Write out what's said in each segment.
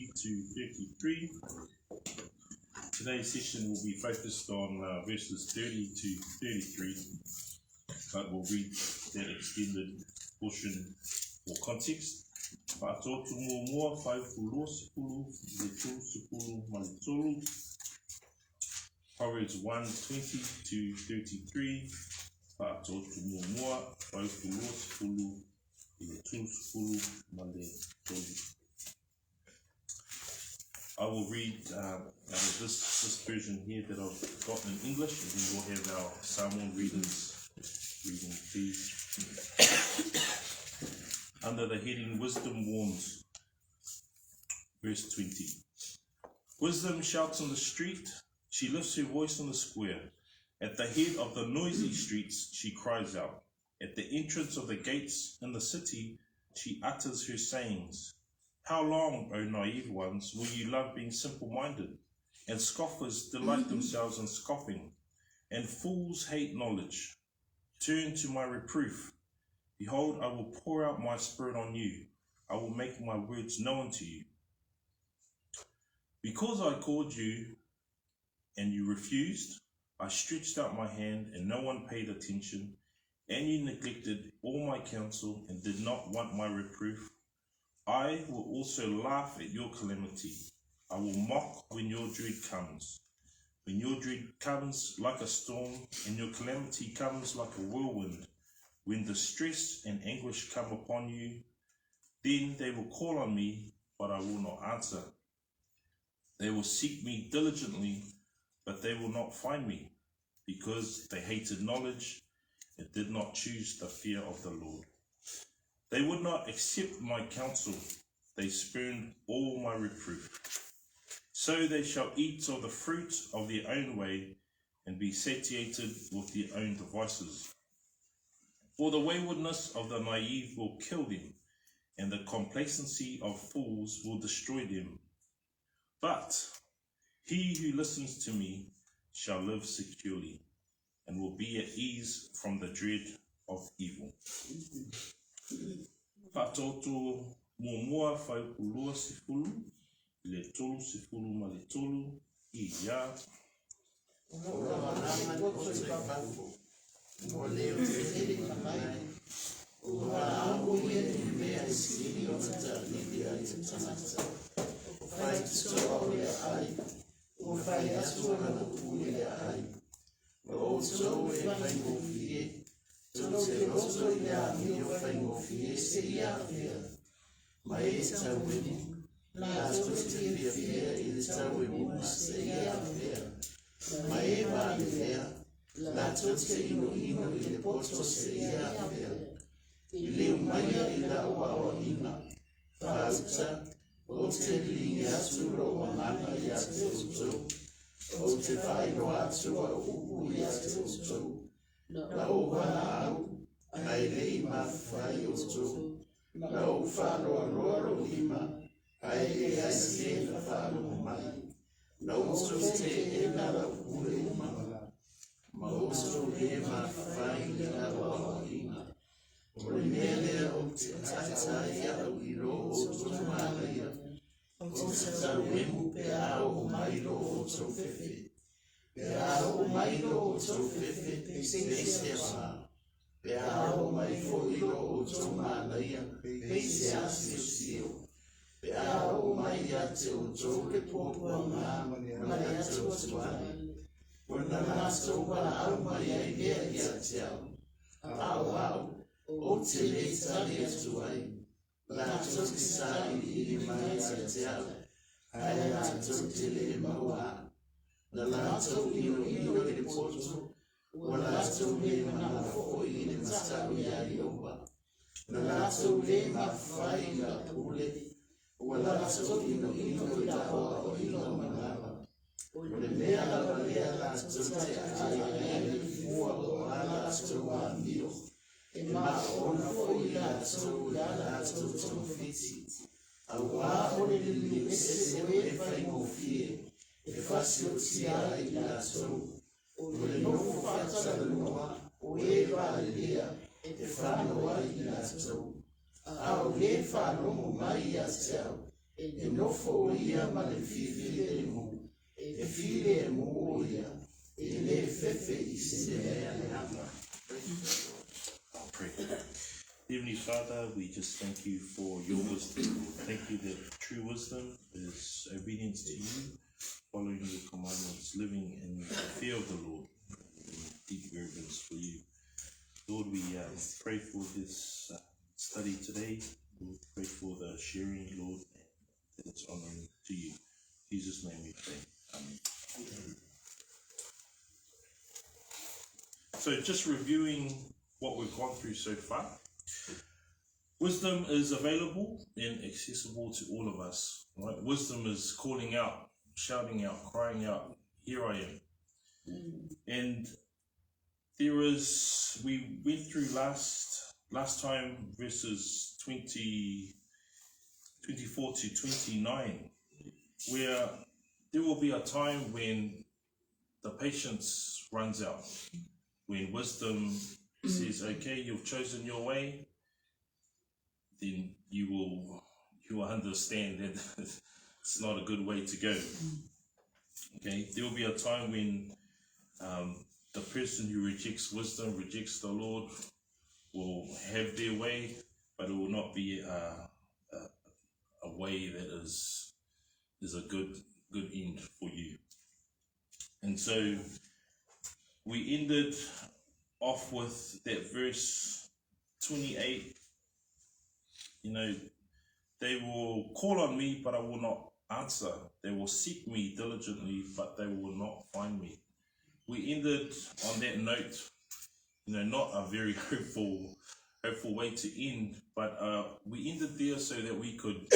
to 33. Today's session will be focused on verses 30 to 33, but we'll read that extended portion for context. Proverbs 1:20 to 33. I will read out of this version here that I've got in English, and then we'll have our Samoan readers reading these. Under the heading Wisdom Warns, verse 20. Wisdom shouts on the street, she lifts her voice on the square. At the head of the noisy streets she cries out. At the entrance of the gates in the city she utters her sayings. How long, O naive ones, will you love being simple-minded? And scoffers delight themselves in scoffing, and fools hate knowledge. Turn to my reproof. Behold, I will pour out my spirit on you. I will make my words known to you. Because I called you and you refused, I stretched out my hand and no one paid attention, and you neglected all my counsel and did not want my reproof. I will also laugh at your calamity. I will mock when your dread comes. When your dread comes like a storm, and your calamity comes like a whirlwind, when distress and anguish come upon you, then they will call on me, but I will not answer. They will seek me diligently, but they will not find me, because they hated knowledge and did not choose the fear of the Lord. They would not accept my counsel. They spurned all my reproof. So they shall eat of the fruit of their own way and be satiated with their own devices. For the waywardness of the naive will kill them, and the complacency of fools will destroy them. But he who listens to me shall live securely, and will be at ease from the dread of evil. Whatoto mua whaipuloa sifulu, le tolu sifulu ma le tolu, I ia. e nofo o ia ma le fifi le mu, e file e mu o ia, e le fefe I se mea le ama. I'll pray. Heavenly Father, we just thank you for your wisdom. Thank you that true wisdom is obedience to you, following your commandments, living in the fear of the Lord, in deep reverence for you. Lord, we pray for this study today. Lord, pray for the sharing, Lord, and that it's honoring to you. In Jesus' name we pray. Amen. So just reviewing what we've gone through so far. Wisdom is available and accessible to all of us. Right? Wisdom is calling out, shouting out, crying out, here I am. And there is, we went through last time verses 24 to 29, where there will be a time when the patience runs out, when wisdom says, okay, you've chosen your way, then you will understand that it's not a good way to go. Okay, there will be a time when the person who rejects wisdom, rejects the Lord, will have their way, but it will not be a way that is a good end for you. And so we ended off with that verse 28. You know, they will call on me, but I will not answer. They will seek me diligently, but they will not find me. We ended on that note, you know, not a very hopeful way to end, but we ended there so that we could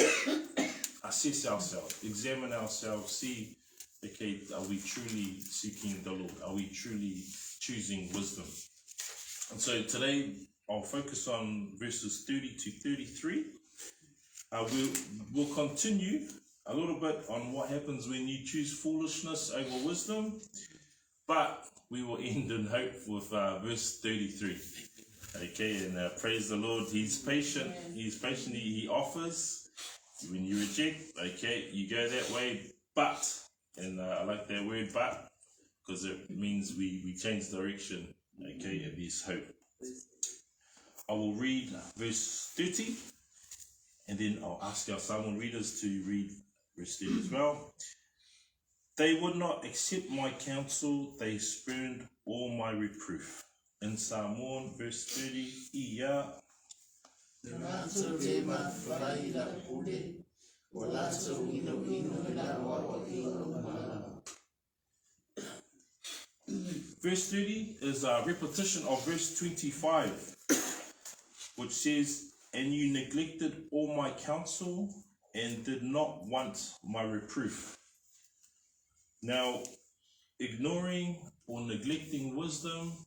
assess ourselves, examine ourselves, see, okay, are we truly seeking the Lord? Are we truly choosing wisdom? And so today I'll focus on verses 30 to 33. We'll continue a little bit on what happens when you choose foolishness over wisdom, but we will end in hope with verse 33. Okay, and praise the Lord. He's patient. He's patient. He offers. When you reject, okay, you go that way, but, and I like that word, but, because it means we change direction. Okay, and there's hope. I will read verse 30, and then I'll ask our Samoan readers to read verse 30 as well. They would not accept my counsel, they spurned all my reproof. In Samoan, verse 30, Ia. Verse 30 is a repetition of verse 25, which says, and you neglected all my counsel and did not want my reproof. Now, ignoring or neglecting wisdom,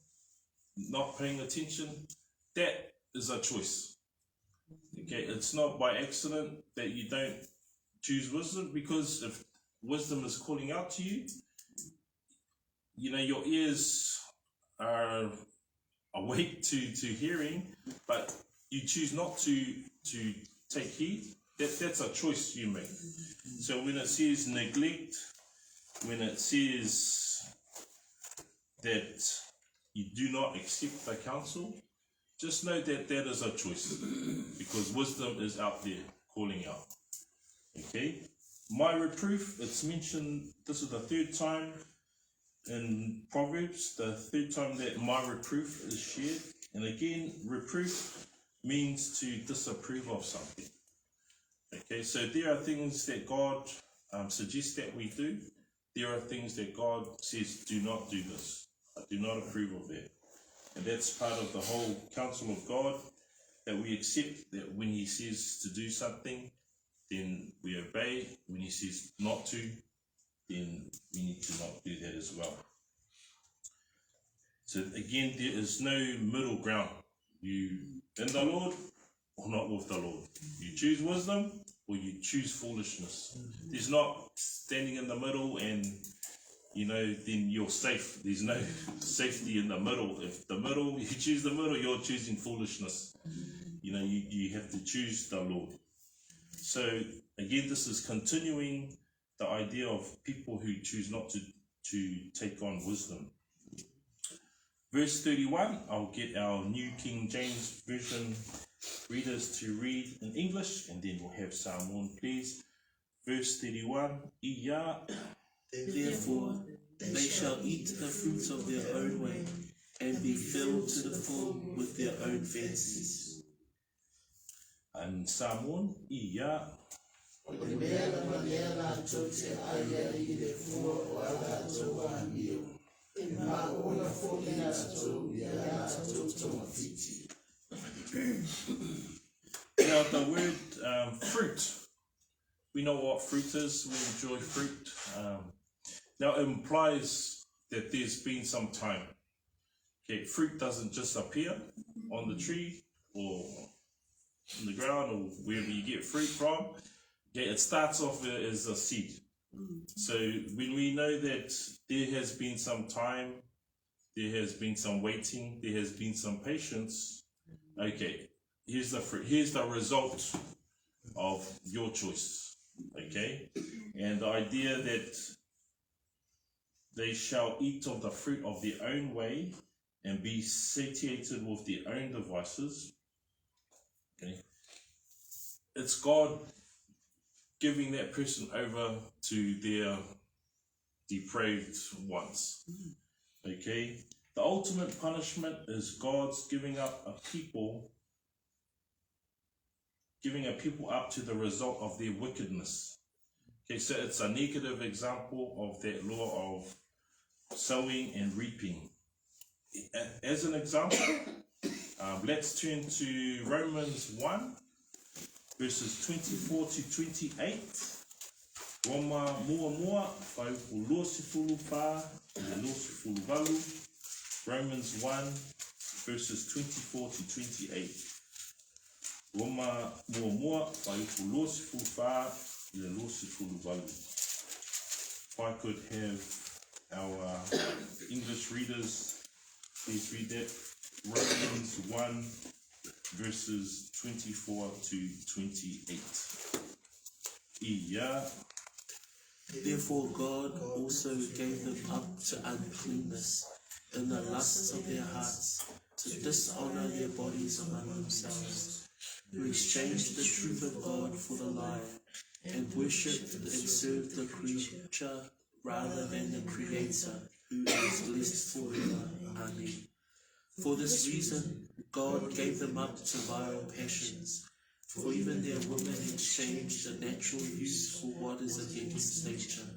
not paying attention, that is a choice. Okay, it's not by accident that you don't choose wisdom, because if wisdom is calling out to you, you know, your ears are awake to hearing, but you choose not to take heed. That's a choice you make. So when it says neglect, when it says that you do not accept the counsel, just know that that is a choice, because wisdom is out there calling out. Okay, my reproof, it's mentioned, this is the third time in Proverbs, the third time that my reproof is shared. And again, reproof means to disapprove of something. Okay, so there are things that God suggests that we do. There are things that God says, do not do this. I do not approve of that. And that's part of the whole counsel of God, that we accept that when he says to do something, then we obey. When he says not to, then we need to not do that as well. So again, there is no middle ground. You in the Lord or not with the Lord. You choose wisdom or you choose foolishness. There's not standing in the middle and, you know, then you're safe. There's no safety in the middle. If the middle, you choose the middle, you're choosing foolishness. You know, you have to choose the Lord. So Again, this is continuing the idea of people who choose not to take on wisdom. Verse 31, I'll get our New King James Version readers to read in English, and then we'll have Samoan, please. Verse 31, Ia. Therefore, they shall eat the fruit of their own way, and be filled to the full with their own fancies. And Samoan, Ia. Now the word fruit, we know what fruit is, we enjoy fruit. Now it implies that there's been some time. Okay, fruit doesn't just appear on the tree or in the ground or wherever you get fruit from. Okay, it starts off as a seed. So when we know that there has been some time, there has been some waiting, there has been some patience, okay, here's the fruit, here's the result of your choice. Okay, and the idea that they shall eat of the fruit of their own way and be satiated with their own devices. Okay, it's God giving that person over to their depraved wants. Okay, the ultimate punishment is God's giving a people up to the result of their wickedness. Okay, so it's a negative example of that law of sowing and reaping. As an example, let's turn to Romans 1, verses 24 to 28. Roma mua mua, whai ulo si fulu pā, ulo si fulu walu. Romans 1, verses 24 to 28. Roma mua mua, whai ulo si fulu pā, ulo si fulu walu. If I could have our English readers, please read that. Romans 1, verses 24 to 28. Ia. Therefore God also gave them up to uncleanness in the lusts of their hearts, to dishonor their bodies among themselves, who exchanged the truth of God for the lie, and worshipped and served the creature rather than the Creator, who is blessed forever. Amen. For this reason, God gave them up to vile passions, for even their women exchanged the natural use for what is against nature.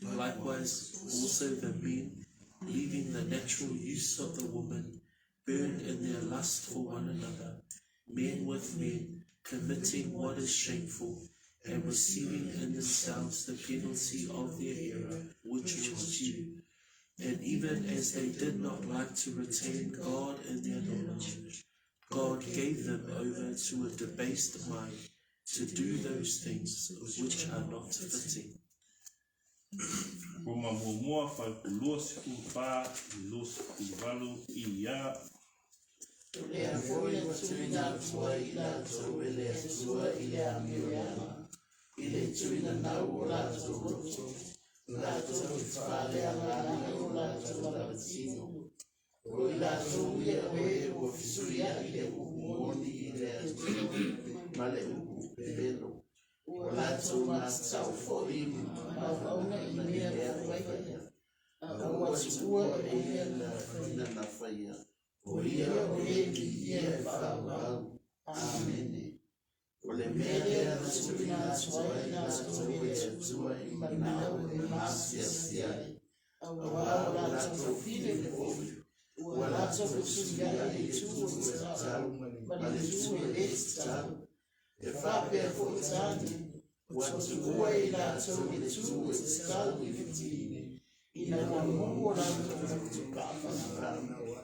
Likewise, also the men, leaving the natural use of the woman, burned in their lust for one another, men with men, committing what is shameful, and receiving in themselves the penalty of their error, which was due. And even as they did not like to retain God in their knowledge, God gave them over to a debased mind to do those things which are not fitting. Roma mua mua, whai ulo si fulu pā, ulo si fulu walu. Ia. Lea foi tuina tua ila tau ele tua ila miriama. Ile tuina nau o la tau roto. La tau whare a la o la tau rabatino. O ila tau ia oe o fisuria ile uumoni ile atu. Male uku pelelo. O la tau mas tau fori mauna i mea whaia. A watua e la whaina na whaia. O ia o e ki ia e whakawau. Amene. O le mele a tuina tua i la tau e tua i manao e masia siai. A wau la tau fine le oyu. O la tau suia e tua e tau. Ma le tua e tau. E whapea fo tani. Watu ua i la tau e tua e tau i vitine. Ina wamu o la tau tu papa na rana wa.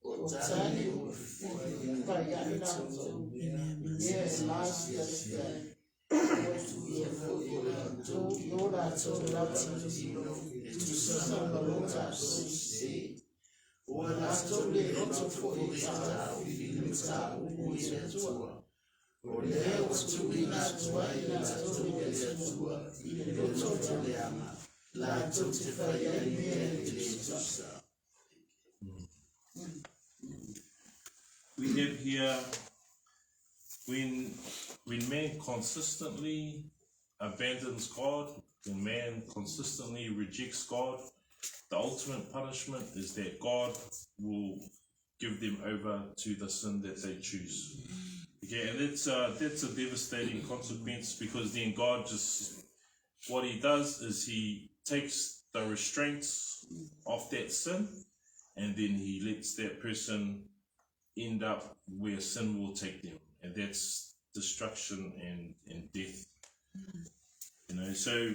Otani ufifi kaya ina tau. Yes, last year. Yola tau la tau. Tu sasama lota se. Ola tau le roto fo i tau. Ili tau u i le tua. O lea o tui nā tua I nā tau e le tua I le roto le ama. La tau te whai ai mea I le tusa. We have here, when man consistently abandons God, when man consistently rejects God, the ultimate punishment is that God will give them over to the sin that they choose. Okay, and that's a devastating consequence, because then God just, what he does is he takes the restraints of that sin, and then he lets that person end up where sin will take them, and that's destruction and death. You know, so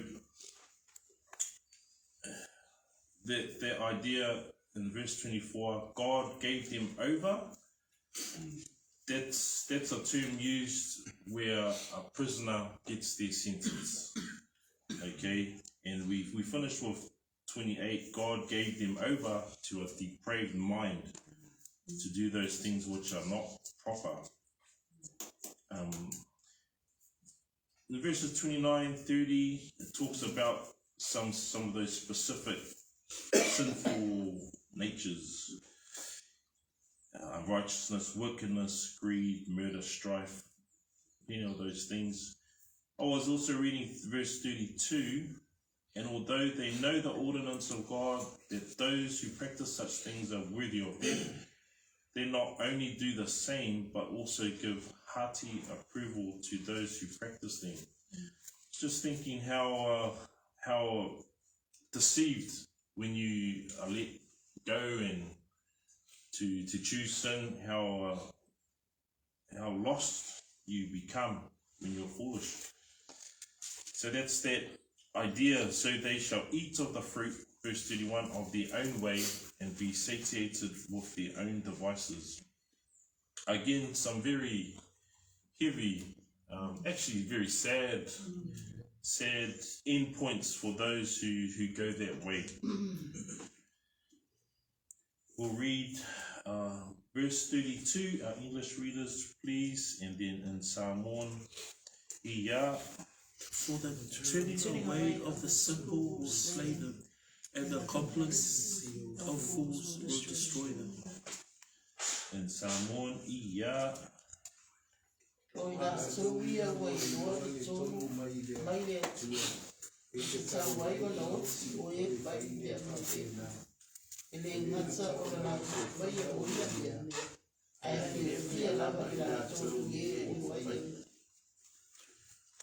that idea in verse 24, God gave them over, that's a term used where a prisoner gets their sentence. Okay, and we finished with 28, God gave them over to a depraved mind to do those things which are not proper. In verses 29, 30, it talks about some of those specific sinful natures. Righteousness, wickedness, greed, murder, strife, those things. I was also reading verse 32, and although they know the ordinance of God, that those who practice such things are worthy of death, they not only do the same, but also give hearty approval to those who practice them. Just thinking how deceived when you are let go and to choose sin, how lost you become when you're foolish. So that's that idea. So they shall eat of the fruit, verse 31, of their own way, and be satiated with their own devices. Again, some very heavy, actually very sad end points for those who go that way. We'll read verse 32, our English readers, please, and then in Samoan, Ia. For the turning away of the simple will slay them, and the accomplice of fools will destroy them. In Samoan, Ia. O I nā tau ia wai noa I tōru mai rea tua. I te tau wai wana oti o e whai mea mawhena. E le ngata o na nā wai o ia mea. Ai whia whia lava I nā tōru e o wai.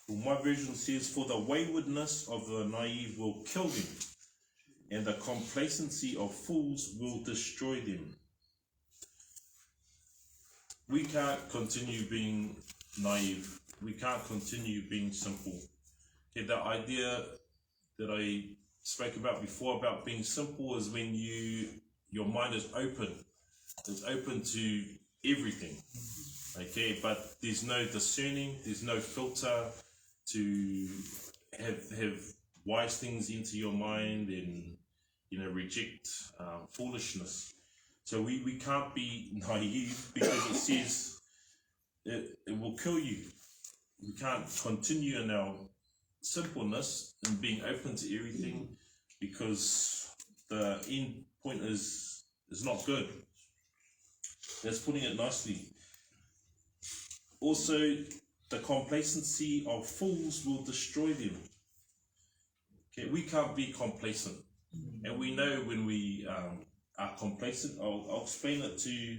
Well, my version says, for the waywardness of the naive will kill them, and the complacency of fools will destroy them. We can't continue being naive. We can't continue being simple. Okay, the idea that I spoke about before about being simple is when your mind is open. It's open to everything. Okay, but there's no discerning, there's no filter to have wise things into your mind and reject foolishness. So we can't be naive, because it says it will kill you. We can't continue in our simpleness and being open to everything, because the end point is not good. That's putting it nicely. Also, the complacency of fools will destroy them. Okay, we can't be complacent, and we know when we are complacent. I'll explain it to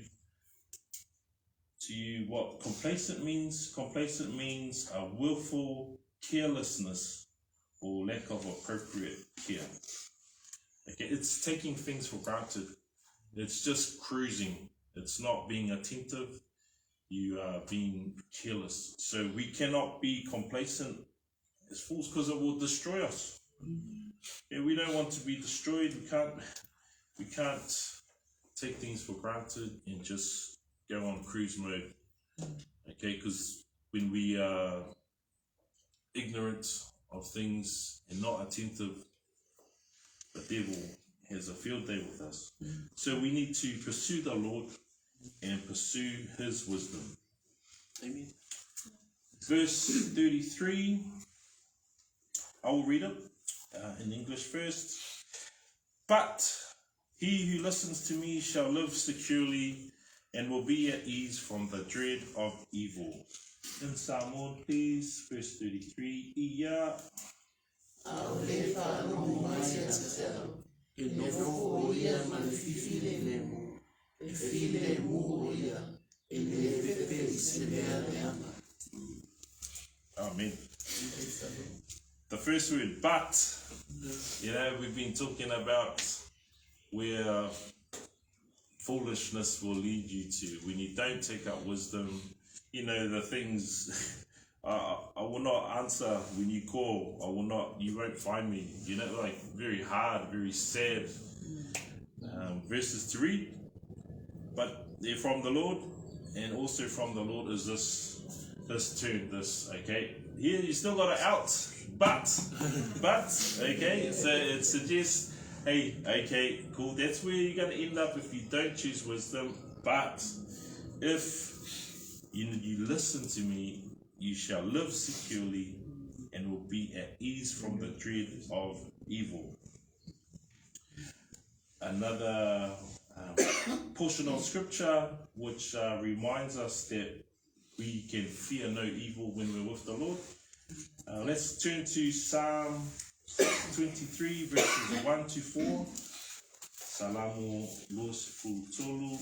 you what complacent means. Complacent means a willful carelessness or lack of appropriate care. Okay, it's taking things for granted. It's just cruising. It's not being attentive. You are being careless. So we cannot be complacent as fools, because it will destroy us. And we don't want to be destroyed. We can't take things for granted and just go on cruise mode. Okay, because when we are ignorant of things and not attentive, the devil has a field day with us. So we need to pursue the Lord and pursue his wisdom. Amen. verse 33. I will read it in English first. But he who listens to me shall live securely and will be at ease from the dread of evil. In Samoan, please, verse 33. Ia. Amen. The first word, but. You know, we've been talking about where foolishness will lead you to when you don't take up wisdom. You know, the things I will not answer when you call. You won't find me. You know, like very hard, very sad verses to read. But they're from the Lord, and also from the Lord is this turn, okay? Here you still got it out. But, okay, so it suggests, hey, okay, cool, that's where you're going to end up if you don't choose wisdom. But if you listen to me, you shall live securely and will be at ease from the dread of evil. Another portion of scripture which reminds us that we can fear no evil when we're with the Lord. Let's turn to Psalm 23, verses 1 to 4. Salamu los futolu,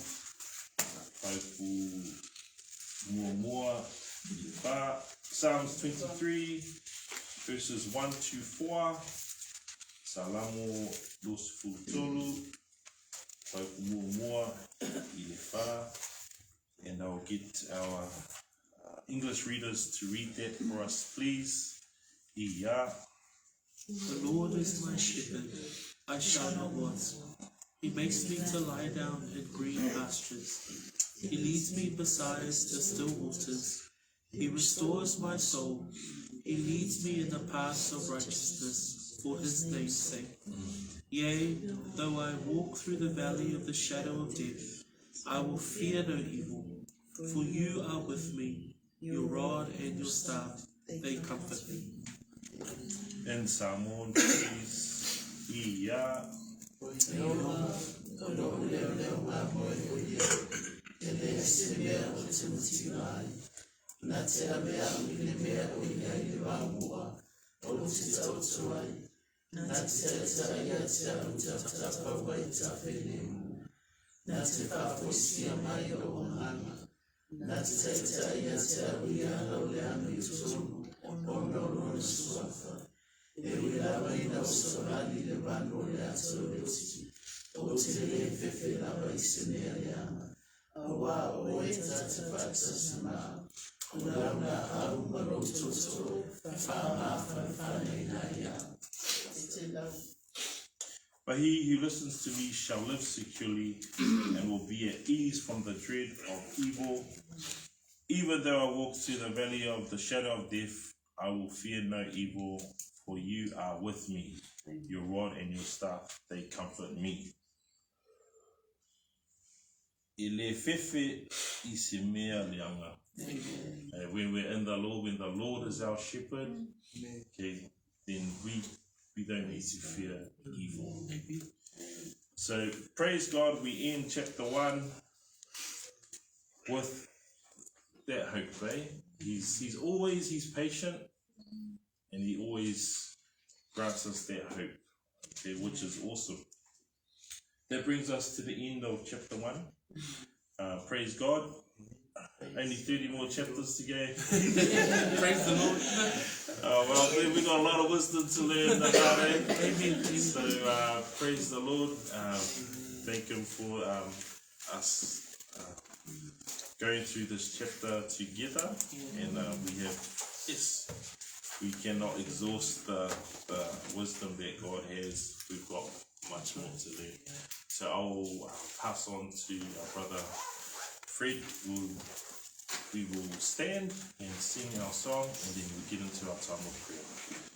paipu muamua ipa. Psalms 23, verses 1 to 4. Salamu los futolu, paipu muamua ipa. And I'll get our English readers to read that for us, please. Ia. The Lord is my shepherd, I shall not want. He makes me to lie down in green pastures. He leads me beside the still waters. He restores my soul. He leads me in the paths of righteousness for his name's sake. Yea, though I walk through the valley of the shadow of death, I will fear no evil, for you are with me. Your rod and your staff, they comfort me. And Samoan, please. Ia. But he who listens to me shall live securely and will be at ease from the dread of evil. Even though I walk through the valley of the shadow of death, I will fear no evil, for you are with me. Your rod and your staff, they comfort me. Ele fefe I se mea leanga. When we're in the Lord, when the Lord is our shepherd, okay, then we don't need to fear evil. So praise God, we end chapter 1 with that hope, eh? He's patient, and he always grants us that hope, okay, which is awesome. That brings us to the end of chapter 1. Praise God. Only 30 more chapters to go. Praise the Lord. Well, we got a lot of wisdom to learn about it. So praise the Lord. Thank him for us going through this chapter together. And we cannot exhaust the wisdom that God has. We've got much more to learn. So I'll pass on to our brother Fred. We will stand and sing our song, and then we'll get into our time of prayer.